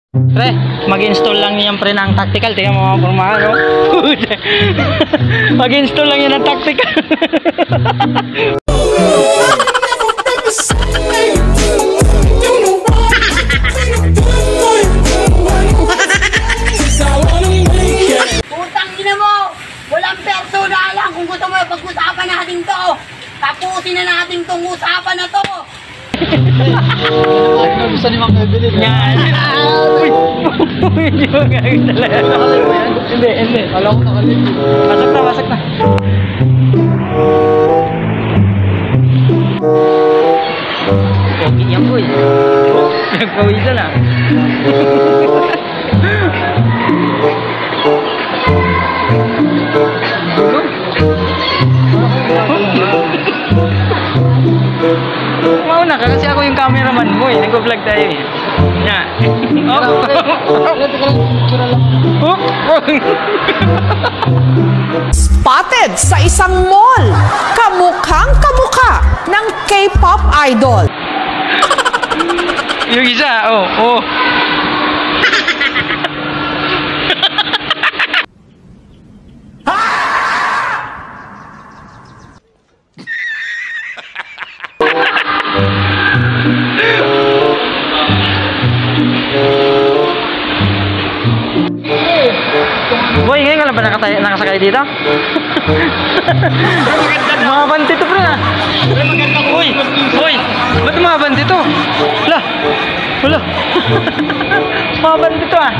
Pre, mag-install lang niyan pre ng tactical. Tingnan mo mga pormahan, no? Mag-install lang yan ng tactical. Putang ina mo! Walang personalan kung gusto mo pag-usapan natin to. Tapusin na natin tong usapan na to. Gusto ni Mang Evelyn. Yan. Hindi mo gagawin talaga. Hindi. Alam ko nakalip. Wasak na. Pogi yan boy. Nagpawisan na. Mauna ka kasi ako yung cameraman mo eh. Nag-vlog tayo eh. Yan. Spotted sa isang mall, kamukhang kamukha ng K-pop idol. Yung isa, oh. Boy, ngayon ka lang ba nakasakay dito? Mabanti to bro na. Uy, ba't mabanti to? Wala. Mabanti to ah.